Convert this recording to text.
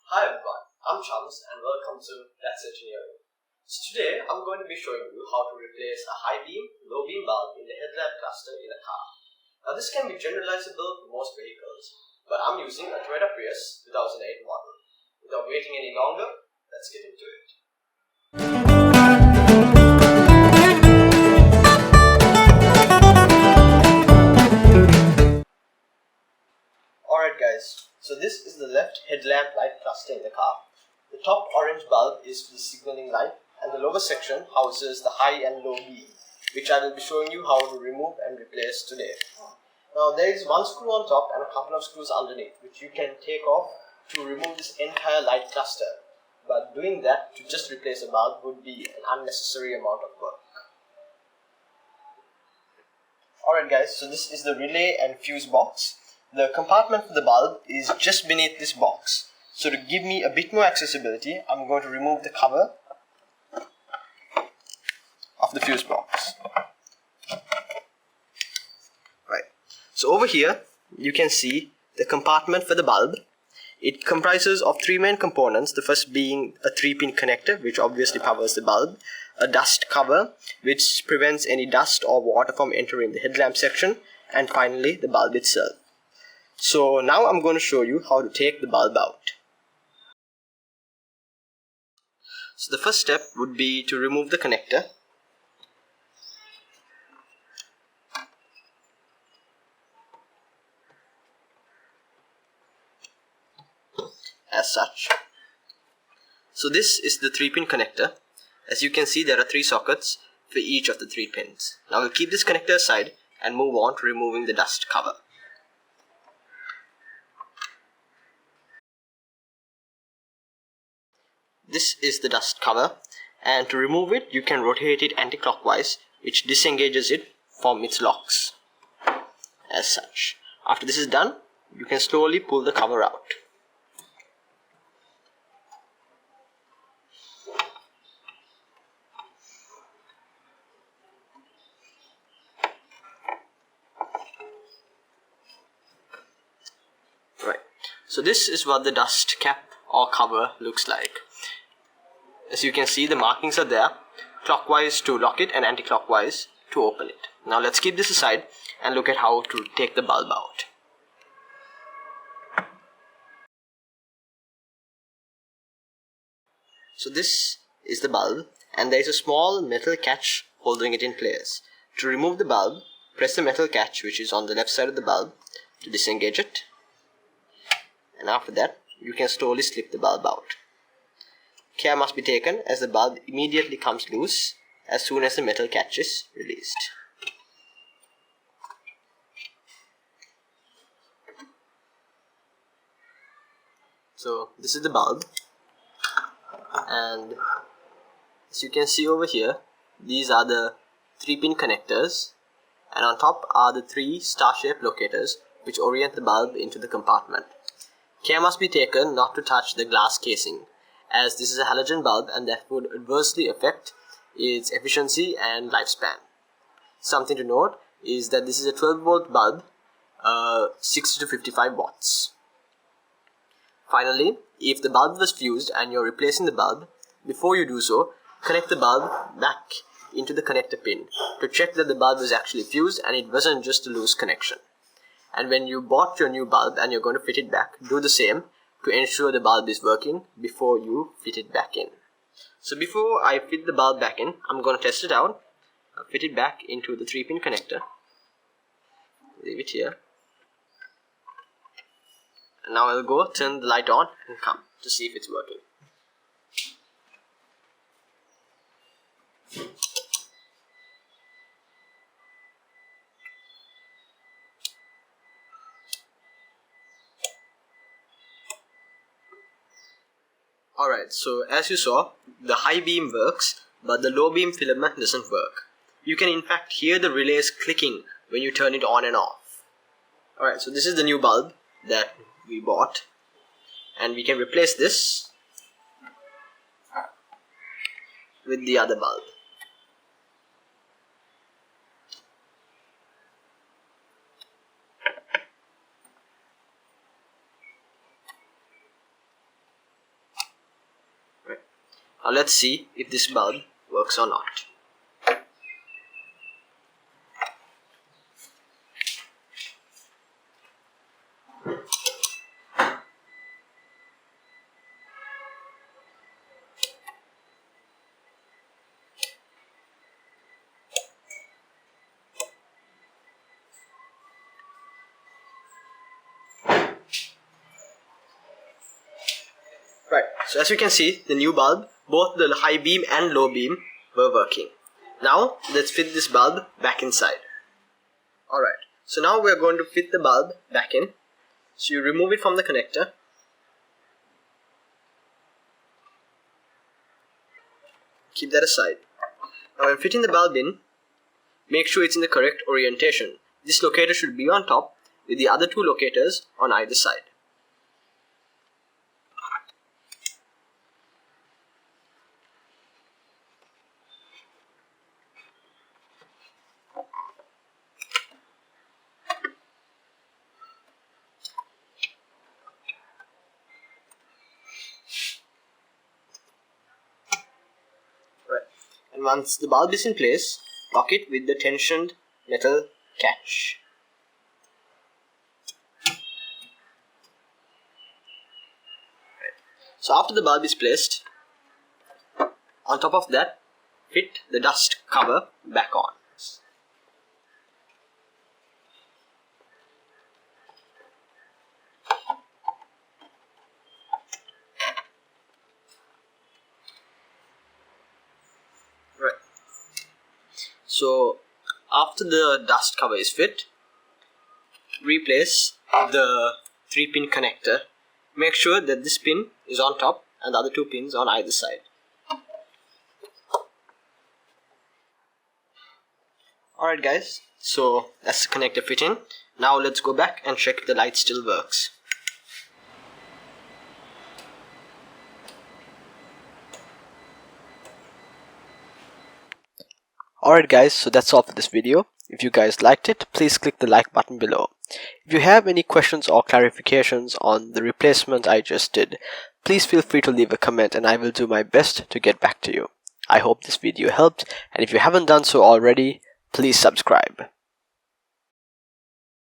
Hi everyone, I'm Chams and welcome to ThatsEngineering. So today I'm going to be showing you how to replace a high beam, low beam bulb in the headlamp cluster in a car. Now this can be generalizable for most vehicles, but I'm using a Toyota Prius 2008 model. Without waiting any longer, let's get into it. Alright guys, so this is the left headlamp light cluster in the car. The top orange bulb is for the signaling light and the lower section houses the high and low beam, which I will be showing you how to remove and replace today. Now there is one screw on top and a couple of screws underneath which you can take off to remove this entire light cluster. But doing that to just replace a bulb would be an unnecessary amount of work. Alright guys, so this is the relay and fuse box. The compartment for the bulb is just beneath this box. So to give me a bit more accessibility, I'm going to remove the cover of the fuse box. Right. So over here, you can see the compartment for the bulb. It comprises of three main components, the first being a 3-pin connector, which obviously powers the bulb, a dust cover, which prevents any dust or water from entering the headlamp section, and finally the bulb itself. So now I'm going to show you how to take the bulb out. So the first step would be to remove the connector. As such. So this is the 3-pin connector. As you can see, there are 3 sockets for each of the 3 pins. Now we'll keep this connector aside and move on to removing the dust cover. This is the dust cover, and to remove it you can rotate it anti-clockwise, which disengages it from its locks. As such. After this is done, you can slowly pull the cover out. Right. So this is what the dust cap or cover looks like. As you can see, the markings are there, clockwise to lock it and anti-clockwise to open it. Now let's keep this aside and look at how to take the bulb out. So this is the bulb, and there is a small metal catch holding it in place. To remove the bulb, press the metal catch which is on the left side of the bulb to disengage it, and after that you can slowly slip the bulb out. Care must be taken as the bulb immediately comes loose as soon as the metal catch is released. So this is the bulb, and as you can see over here, these are the 3-pin connectors, and on top are the 3 star-shaped locators which orient the bulb into the compartment. Care must be taken not to touch the glass casing, as this is a halogen bulb and that would adversely affect its efficiency and lifespan. Something to note is that this is a 12-volt bulb, 60 to 55 watts. Finally, if the bulb was fused and you're replacing the bulb, before you do so, connect the bulb back into the connector pin to check that the bulb is actually fused and it wasn't just a loose connection. And when you bought your new bulb and you're going to fit it back, do the same to ensure the bulb is working before you fit it back in. So before I fit the bulb back in, I'm going to test it out. I'll fit it back into the 3-pin connector. Leave it here. And now I'll go turn the light on and come to see if it's working. Alright, so as you saw, the high beam works, but the low beam filament doesn't work. You can in fact hear the relays clicking when you turn it on and off. Alright, so this is the new bulb that we bought, and we can replace this with the other bulb. Now let's see if this bulb works or not. Right, so as you can see, the new bulb, both the high beam and low beam were working. Now let's fit this bulb back inside. Alright, so now we are going to fit the bulb back in. So you remove it from the connector. Keep that aside. Now when fitting the bulb in, make sure it's in the correct orientation. This locator should be on top with the other two locators on either side. And once the bulb is in place, lock it with the tensioned metal catch. So after the bulb is placed, on top of that, fit the dust cover back on. So after the dust cover is fit, replace the 3-pin connector. Make sure that this pin is on top and the other 2 pins on either side. Alright guys, so that's the connector fit in. Now let's go back and check if the light still works. Alright guys, so that's all for this video. If you guys liked it, please click the like button below. If you have any questions or clarifications on the replacement I just did, please feel free to leave a comment and I will do my best to get back to you. I hope this video helped, and if you haven't done so already, please subscribe.